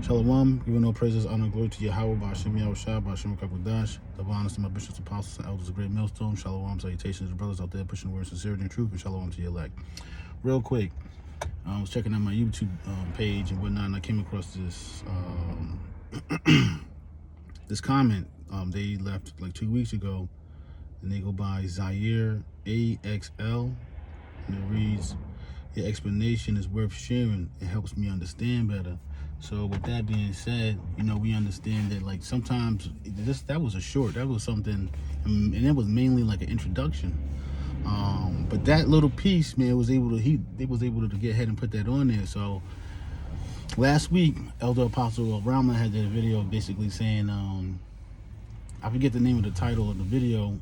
Shalom, giving all praises, honor, glory to Yahweh, Ba'ashem Yahushua, Ba'ashem Kakwadash, double honors to my bishops, apostles, and elders of Great Millstone. Shalom, salutations to brothers out there pushing the word of sincerity and truth, and shalom to your elect. Real quick, I was checking out my YouTube page and whatnot, and I came across this this comment they left like 2 weeks ago, and they go by Zaire AXL, and it reads, "Your explanation is worth sharing. It helps me understand better." So with that being said, we understand that like sometimes that was something, and it was mainly like an introduction. But that little piece, man, they was able to get ahead and put that on there. So last week, Elder Apostle Rama had that video basically saying, I forget the name of the title of the video,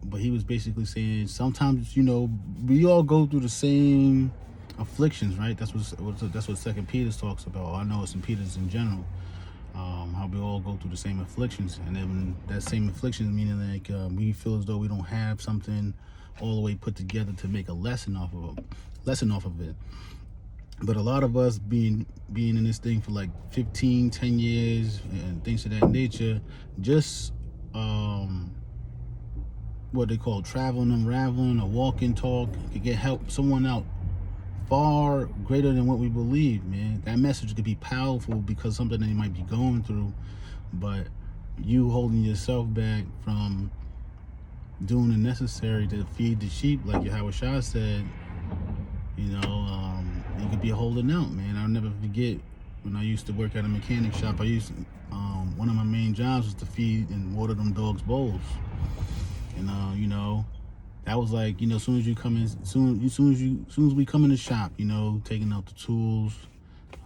but he was basically saying sometimes, we all go through the same afflictions, right? That's what Second Peter talks about. I know it's in Peter's in general, how we all go through the same afflictions, and then that same affliction meaning like we feel as though we don't have something all the way put together to make a lesson off of it. But a lot of us being in this thing for like 10 years and things of that nature, just what they call traveling, unraveling, or walk and talk, could get help someone out far greater than what we believe, man. That message could be powerful because something that you might be going through, but you holding yourself back from doing the necessary to feed the sheep, like Yahushua said, you could be holding out, man. I'll never forget when I used to work at a mechanic shop. One of my main jobs was to feed and water them dogs' bowls, and that was like, as soon as you come in, soon as we come in the shop, taking out the tools,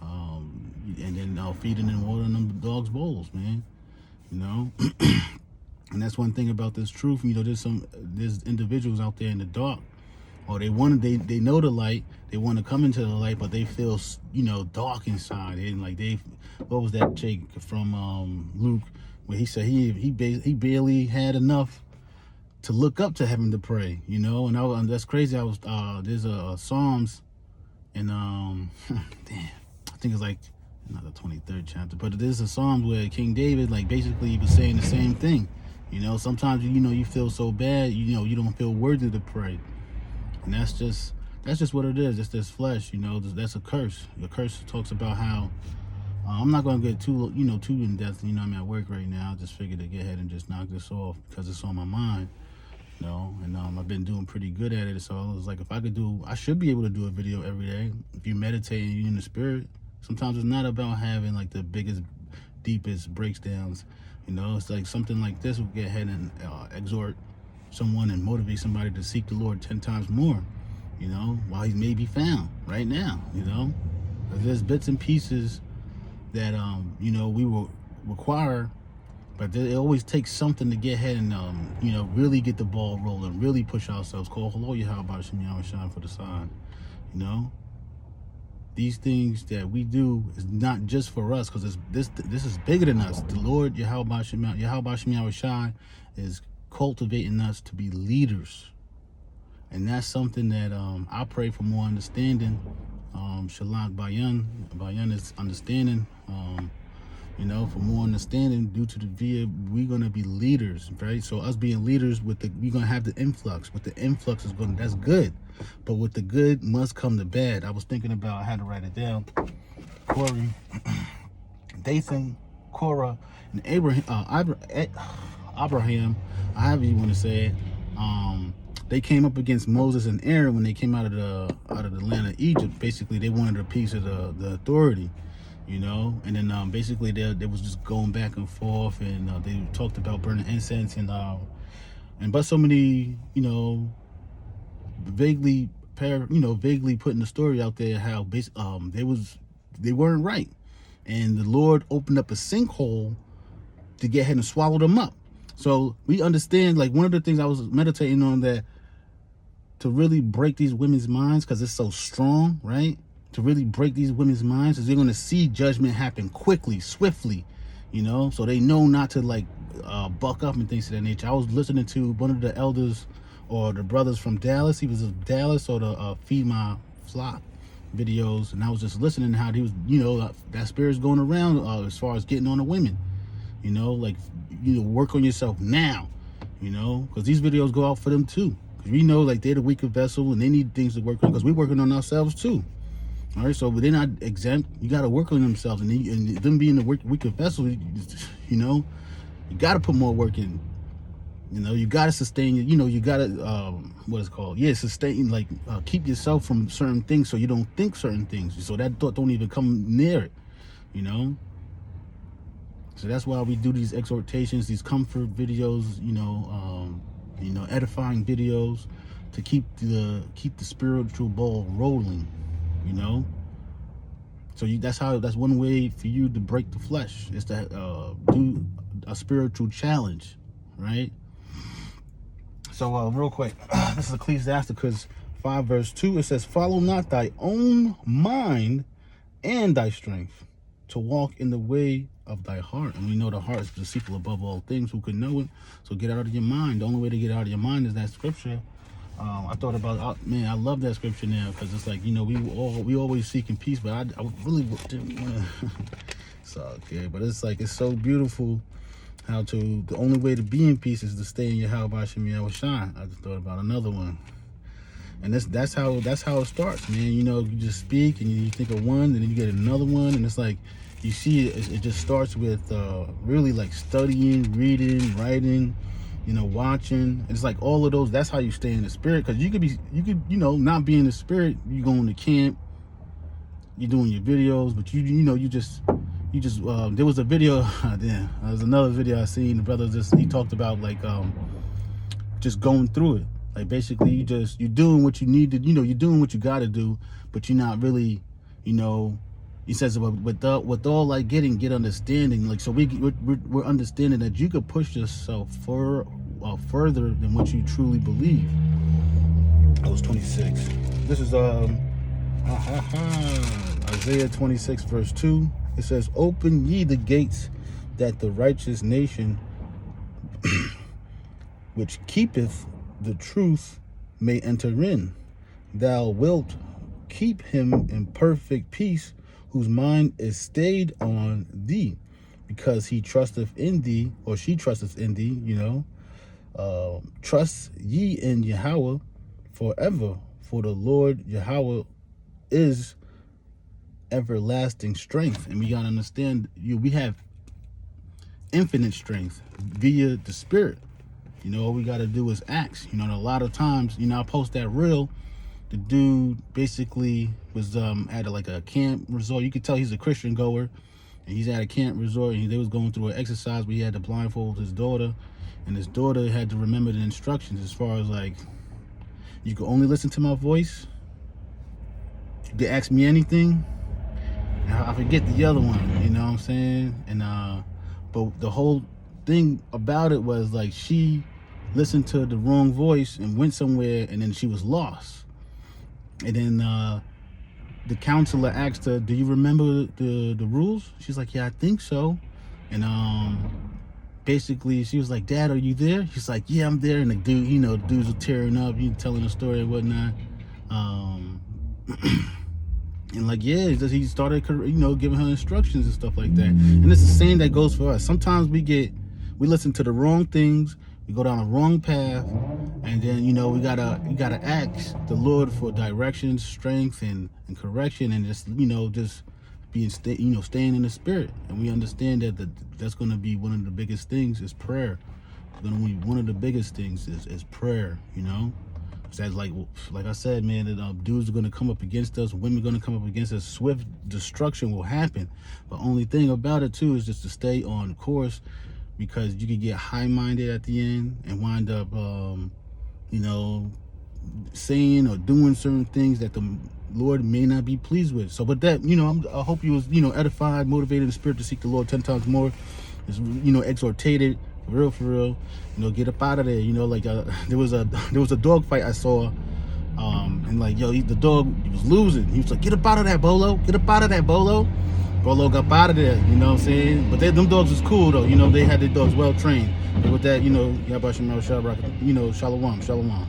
and then feeding and watering them dogs' bowls, man. And that's one thing about this truth. There's individuals out there in the dark, or they know the light, they want to come into the light, but they feel dark inside. And like what was that Jake from Luke, where he said he barely had enough to look up to heaven to pray, and that's crazy. I was there's a Psalms, and damn, I think it's like not the 23rd chapter, but there's a Psalms where King David like basically was saying the same thing. Sometimes you feel so bad, you don't feel worthy to pray, and that's just what it is. It's this flesh, that's a curse. The curse talks about how I'm not going to get too in depth. I'm at work right now. I just figured to get ahead and just knock this off because it's on my mind. And I've been doing pretty good at it. So I was like, I should be able to do a video every day. If you meditate and you're in the spirit, sometimes it's not about having like the biggest, deepest breakdowns. It's like something like this will get ahead and exhort someone and motivate somebody to seek the Lord 10 times more, while he may be found right now, There's bits and pieces that, we will require, but it always takes something to get ahead and, really get the ball rolling, really push ourselves. Call hello, Yahweh, shine for the sign. These things that we do is not just for us, because this is bigger than us. The Lord, Yahweh shine, is cultivating us to be leaders. And that's something that I pray for more understanding. Shalak Bayan. Bayan is understanding. For more understanding due to the via, we're going to be leaders, right? So us being leaders, we're going to have the influx. With the influx that's good. But with the good must come the bad. I was thinking about, I had to write it down. Corey, Dathan, Korah, and Abraham, however you want to say it, they came up against Moses and Aaron when they came out of the land of Egypt. Basically, they wanted a piece of the authority. And then basically they was just going back and forth, and they talked about burning incense and but so many, vaguely putting the story out there how they weren't right, and the Lord opened up a sinkhole to get ahead and swallow them up. So we understand, like, one of the things I was meditating on, that to really break these women's minds, because it's so strong, right? To really break these women's minds, is they're going to see judgment happen quickly, swiftly, so they know not to like buck up and things of that nature. I was listening to one of the elders or the brothers from Dallas. He was of Dallas, or the Feed My Flock, videos, and I was just listening to how he was, that spirit's going around as far as getting on the women, like, work on yourself now, because these videos go out for them too. Because we know, like, they're the weaker vessel and they need things to work on, because we're working on ourselves too. All right, so but they're not exempt. You got to work on themselves, and them being the weaker vessel, you got to put more work in. You got to sustain, you got to, what it's called? Yeah, sustain, like, keep yourself from certain things so you don't think certain things. So that thought don't even come near it, So that's why we do these exhortations, these comfort videos, edifying videos to keep the spiritual ball rolling, So that's one way for you to break the flesh, is to do a spiritual challenge, right? So real quick, this is Ecclesiasticus 5 verse 2. It says, "Follow not thy own mind and thy strength, to walk in the way of thy heart." And we know the heart is deceitful above all things. Who could know it? So get it out of your mind. The only way to get it out of your mind is that scripture. I thought about, man, I love that scripture now, because it's like, we always seeking peace, but I really didn't want to. It's okay, but it's like, it's so beautiful. The only way to be in peace is to stay in your house by Hashem Yahweh Shai. I just thought about another one. And that's how it starts, man. You just speak and you think of one, and then you get another one, and it's like, you see it just starts with really like studying, reading, writing, watching. And it's like all of those, that's how you stay in the spirit. Because you could not be in the spirit. You going to camp, you're doing your videos, but you just there was a video, there was another video I seen. The brother he talked about, like, just going through it. Like, basically you're doing what you need to, you're doing what you got to do, but you're not really, he says, with all, like, get understanding. Like, so we're understanding that you could push yourself further than what you truly believe. I was 26. This is Isaiah 26 verse 2. It says, "Open ye the gates, that the righteous nation which keepeth the truth may enter in. Thou wilt keep him in perfect peace, whose mind is stayed on thee, because he trusteth in thee," or she trusteth in thee, "Trust ye in Yahweh forever, for the Lord Yahweh is everlasting strength." And we gotta understand, we have infinite strength via the spirit. All we gotta do is ask. A lot of times, I post that reel. The dude basically was at a camp resort. You could tell he's a Christian goer, and he's at a camp resort, and they was going through an exercise where he had to blindfold his daughter, and his daughter had to remember the instructions as far as, like, you can only listen to my voice, you can ask me anything. I forget the other one, you know what I'm saying? And but the whole thing about it was, like, she listened to the wrong voice and went somewhere, and then she was lost. And then the counselor asked her, "Do you remember the rules?" She's like, "Yeah, I think so." And basically she was like, "Dad, are you there?" She's like, "Yeah, I'm there." And the dude, the dudes were tearing up, telling the story and whatnot. And, like, yeah, he started, giving her instructions and stuff like that. And it's the same that goes for us. Sometimes we listen to the wrong things, we go down the wrong path, and then, you gotta ask the Lord for direction, strength, and correction, and just, just being, staying in the spirit. And we understand that that's going to be one of the biggest things is prayer. It's going to be one of the biggest things is prayer, That's like I said, man, that dudes are going to come up against us, women are going to come up against us, swift destruction will happen. But only thing about it too is just to stay on course, because you could get high-minded at the end and wind up, saying or doing certain things that the Lord may not be pleased with. So with that, I hope you was, edified, motivated in the spirit to seek the Lord 10 times more. Is, exhortated. For real, get up out of there. Like there was a dog fight I saw, and, like, the dog, he was losing. He was like, "Get up out of that, Bolo! Get up out of that, Bolo!" Bolo got up out of there. You know what I'm saying? But them dogs was cool though. They had their dogs well trained. But with that, Yabashim Shalom, Shalom.